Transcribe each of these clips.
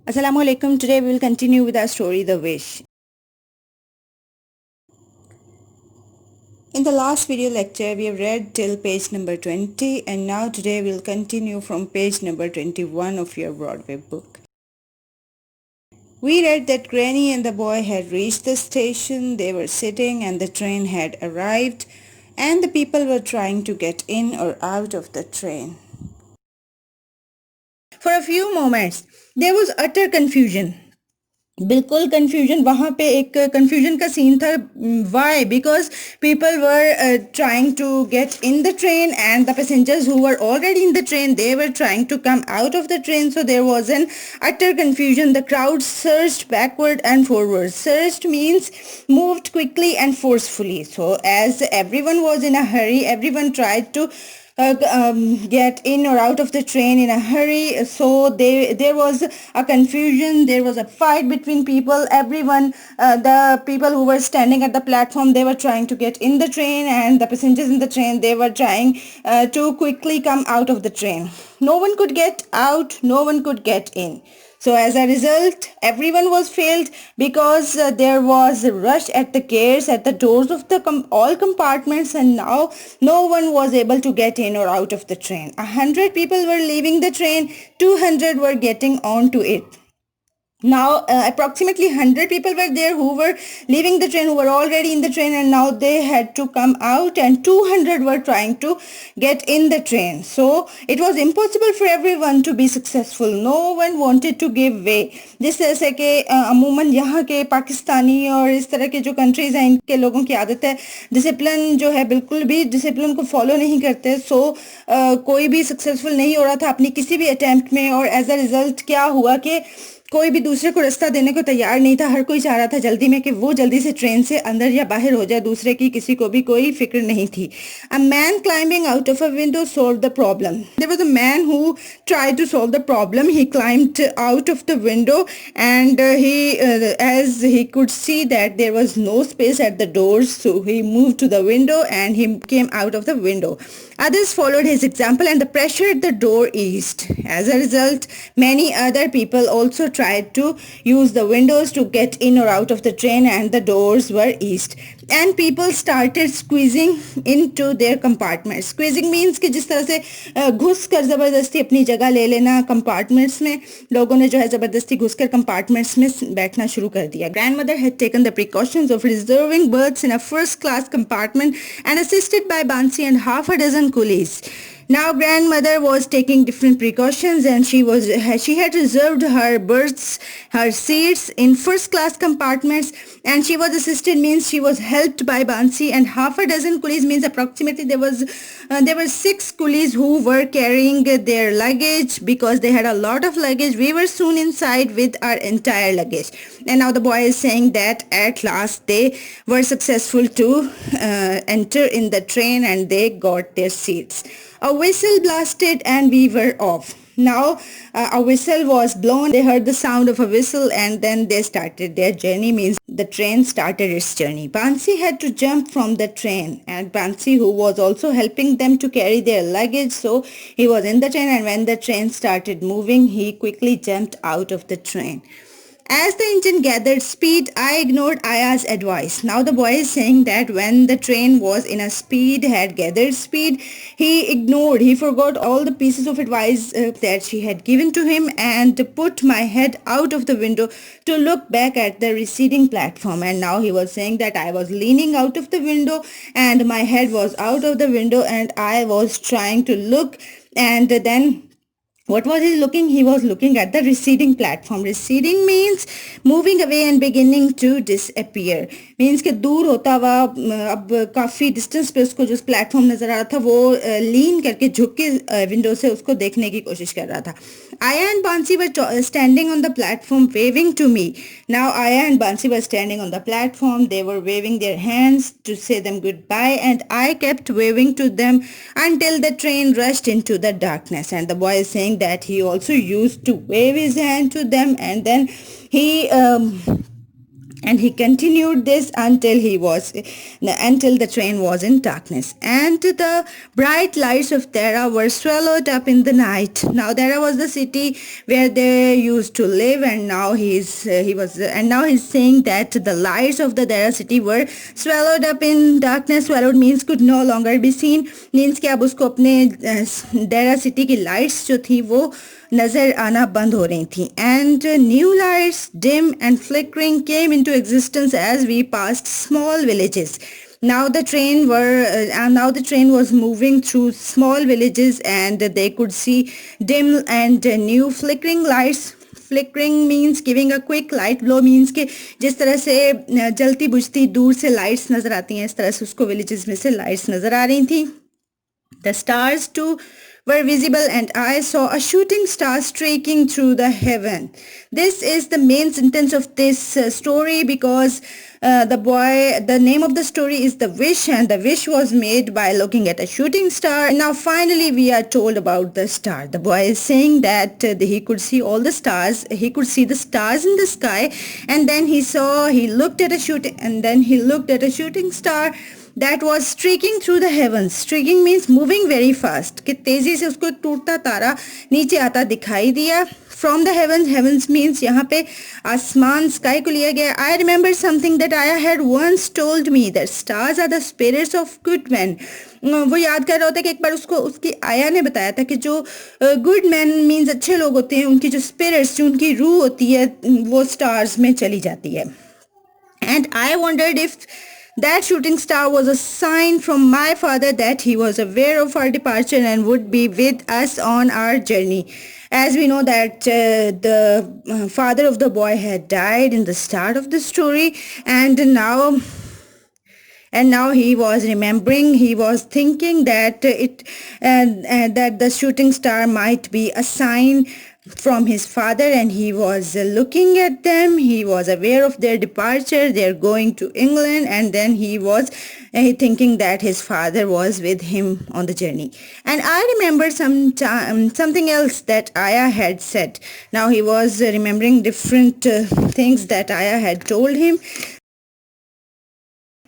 Assalamu alaikum. Today we will continue with our story The Wish. In the last video lecture we have read till page number 20 and now today we will continue from page number 21 of your Broadway book. We read that Granny and the boy had reached the station, they were sitting and the train had arrived and the people were trying to get in or out of the train. For a few moments there was utter confusion. बिल्कुल confusion वहाँ पे एक confusion का scene था why because people were trying to get in the train and the passengers who were already in the train they were trying to come out of the train, so there was an utter confusion. The crowd surged backward and forward. Surged means moved quickly and forcefully, so as everyone was in a hurry everyone tried to get in or out of the train in a hurry, so there was a confusion, there was a fight between people. Everyone, the people who were standing at the platform, they were trying to get in the train and the passengers in the train, they were trying to quickly come out of the train. No one could get out, no one could get in. So as a result, everyone was failed because there was a rush at the gates, at the doors of the all compartments, and now no one was able to get in or out of the train. 100 people were leaving the train, 200 were getting onto it. Now approximately 100 people were there who were leaving the train, who were already in the train, and now they had to come out and 200 were trying to get in the train. So it was impossible for everyone to be successful. No one wanted to give way. जिस तरह से कि अमूमन यहाँ के पाकिस्तानी और इस तरह के जो कंट्रीज हैं इनके लोगों की आदत है डिसिप्लिन जो है बिल्कुल भी डिसिप्लिन को फॉलो नहीं करते. सो कोई भी सक्सेसफुल नहीं हो रहा था अपनी किसी भी अटेम्प्ट में, और एज अ रिजल्ट क्या हुआ कि कोई भी दूसरे को रास्ता देने को तैयार नहीं था. हर कोई चाह रहा था जल्दी में कि वो जल्दी से ट्रेन से अंदर या बाहर हो जाए, दूसरे की किसी को भी कोई फिक्र नहीं थी. A man climbing out of a window solve the problem. There was a man who tried to solve the problem. He climbed out of the window and as he could see that there was no space at the doors, so he moved to the window and he came out of the window. Others followed his example and the pressure at the door eased. As a result, many other people also tried to use the windows to get in or out of the train and the doors were eased. And people started squeezing into their compartments. Squeezing means कि जिस तरह से घुस कर ज़बरदस्ती अपनी जगह ले लेना compartments में, लोगों ने जो है ज़बरदस्ती घुस कर compartments में बैठना शुरू कर दिया. Grandmother had taken the precautions of reserving berths in a first class compartment and assisted by Bansi and half a dozen coolies. Now grandmother was taking different precautions and she had reserved her berths, her seats in first class compartments, and she was assisted means she was helped by Bansi and half a dozen coolies means approximately there were 6 coolies who were carrying their luggage because they had a lot of luggage. We were soon inside with our entire luggage, and now the boy is saying that at last they were successful to enter in the train and they got their seats. A whistle blasted and we were off. Now a whistle was blown. They heard the sound of a whistle and then they started their journey, means the train started its journey. Bansi had to jump from the train, and Bansi, who was also helping them to carry their luggage, so he was in the train, and when the train started moving he quickly jumped out of the train. As the engine gathered speed, I ignored Aya's advice. Now the boy is saying that when the train was in a speed, had gathered speed, he forgot all the pieces of advice that she had given to him and put my head out of the window to look back at the receding platform. And now he was saying that I was leaning out of the window and my head was out of the window and I was trying to look, and then what was he looking? He was looking at the receding platform. Receding means moving away and beginning to disappear. Means कि दूर होता हुआ अब काफ़ी distance पे उसको जो platform नज़र आ रहा था वो लीन करके झुक के विंडो से उसको देखने की कोशिश कर रहा था. Aya and Bansi were standing on the platform waving to me. Now Aya and Bansi were standing on the platform. They were waving their hands to say them goodbye, and I kept waving to them until the train rushed into the darkness. And the boy is saying that he also used to wave his hand to them, and then he And he continued this until the train was in darkness, and the bright lights of Dara were swallowed up in the night. Now Dara was the city where they used to live, and now he's saying that the lights of the Dara city were swallowed up in darkness. Swallowed means could no longer be seen, means कि अब उसको अपने Dara city की lights जो थी वो नजर आना बंद हो रही थी. And new lights, dim and flickering, came into existence as we passed small villages. Now the train was moving through small villages, and they could see dim and new flickering lights. Flickering means giving a quick light. Blow means कि जिस तरह से जलती बुझती दूर से lights नजर आती हैं, इस तरह से उसको विलेजेस में से लाइट्स नजर आ रही थी. The stars too were visible, and I saw a shooting star streaking through the heaven. This is the main sentence of this story, because the name of the story is The Wish, and the wish was made by looking at a shooting star. Now finally we are told about the star. The boy is saying that he could see all the stars. He could see the stars in the sky, and then he looked at a shooting star that was streaking through the heavens. Streaking means moving very fast. कि तेजी से उसको एक टूटता तारा नीचे आता दिखाई दिया. From the heavens means यहाँ पे आसमान sky को लिया गया. I remember something that Aya had once told me, that stars are the spirits of good men. वो याद कर रहा होता है कि एक बार उसको उसकी आया ने बताया था कि जो गुड मैन मीन्स अच्छे लोग होते हैं, उनकी जो स्पिरिट्स, जो उनकी रूह होती है, वो स्टार्स में चली जाती है. And I wondered if that shooting star was a sign from my father that he was aware of our departure and would be with us on our journey. As we know that the father of the boy had died in the start of the story, and now he was remembering, he was thinking that that the shooting star might be a sign from his father, and he was looking at them. He was aware of their departure. They're going to England, and then he was thinking that his father was with him on the journey. And I remember something else that Aya had said. Now he was remembering different things that Aya had told him,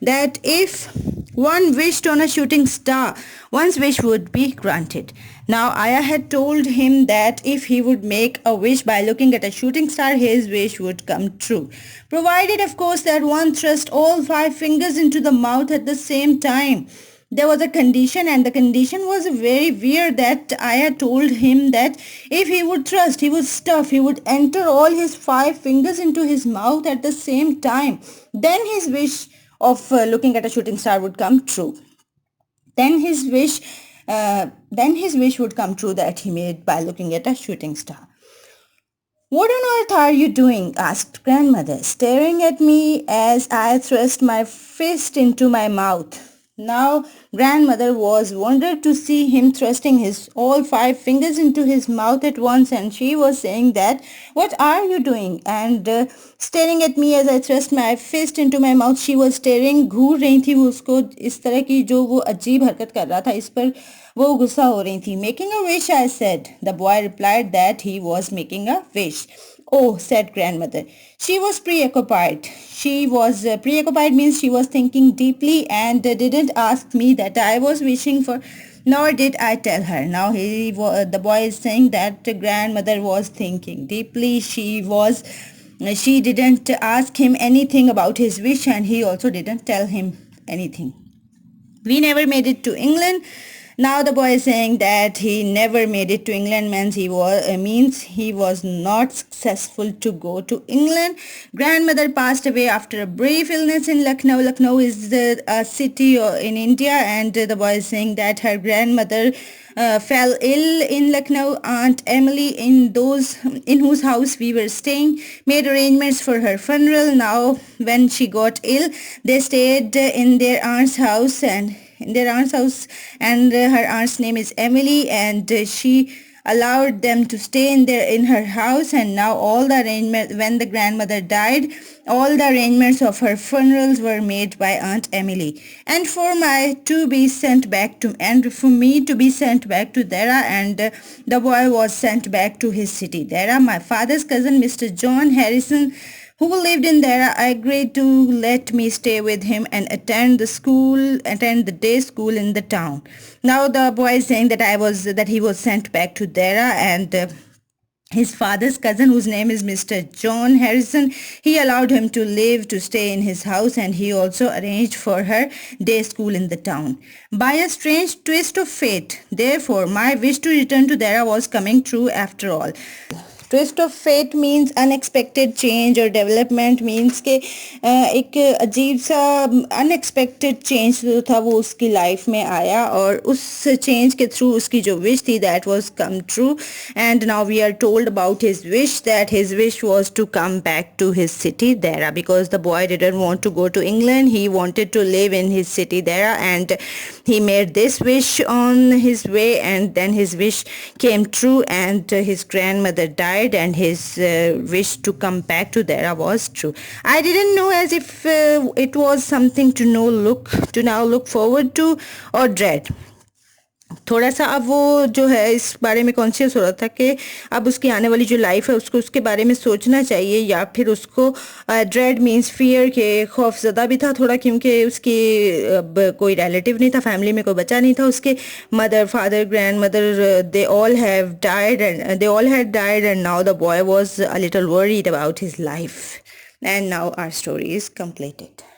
that if one wished on a shooting star, one's wish would be granted. Now Aya had told him that if he would make a wish by looking at a shooting star, his wish would come true. Provided, of course, that one thrust all 5 fingers into the mouth at the same time. There was a condition, and the condition was very weird, that Aya told him that if he would thrust, he would stuff, he would enter all his 5 fingers into his mouth at the same time, then his wish of looking at a shooting star would come true. Then his wish would come true that he made by looking at a shooting star. What on earth are you doing? Asked grandmother, staring at me as I thrust my fist into my mouth. Now grandmother was wondered to see him thrusting his all 5 fingers into his mouth at once, and she was saying that, what are you doing? And staring at me as I thrust my fist into my mouth. She was staring, घूर रही थी वो उसको, इस तरह की जो वो अजीब हरकत कर रहा था, इस पर वो गुस्सा हो रही थी. Making a wish, I said. The boy replied that he was making a wish. Oh, said grandmother. She was preoccupied. Preoccupied means she was thinking deeply, and didn't ask me that I was wishing for, nor did I tell her. Now the boy is saying that the grandmother was thinking deeply. She didn't ask him anything about his wish, and he also didn't tell him anything. We never made it to England. Now the boy is saying that he never made it to England means he was not successful to go to England. Grandmother passed away after a brief illness in Lucknow. Lucknow is a city in India, and the boy is saying that her grandmother fell ill in Lucknow. Aunt Emily, in whose house we were staying, made arrangements for her funeral. Now when she got ill, they stayed in their aunt's house, and her aunt's name is Emily, and she allowed them to stay in her house. And now all the arrangements, when the grandmother died, all the arrangements of her funerals were made by Aunt Emily. And for me to be sent back to Dara, and the boy was sent back to his city. Dara, my father's cousin, Mr. John Harrison, who lived in there, agreed to let me stay with him and attend the day school in the town. Now the boy is saying that he was sent back to Dera, and his father's cousin, whose name is Mr. John Harrison, he allowed him to stay in his house, and he also arranged for her day school in the town. By a strange twist of fate, therefore, my wish to return to Dara was coming true after all. Twist of fate means unexpected change, और development means के एक अजीब सा unexpected change जो था वो उसकी life में आया, और उस चेंज के थ्रू उसकी जो विश थी that was come true. And now we are told about his wish that his wish was to come back to his city Dera, because the boy didn't want to go to England. He wanted to live in his city Dera, and he made this wish on his way, and then his wish came true, and his grandmother died, and his wish to come back to Dera was true. I didn't know as if it was something to now look forward to or dread. थोड़ा सा अब वो जो है इस बारे में conscious हो रहा था कि अब उसकी आने वाली जो लाइफ है उसको उसके बारे में सोचना चाहिए, या फिर उसको ड्रेड मीन्स फियर के खौफजदा भी था थोड़ा, क्योंकि उसकी अब कोई रिलेटिव नहीं था, फैमिली में कोई बच्चा नहीं था. उसके mother, father, grandmother, they all had died, and now the boy was a little worried about his life. And now our story is completed.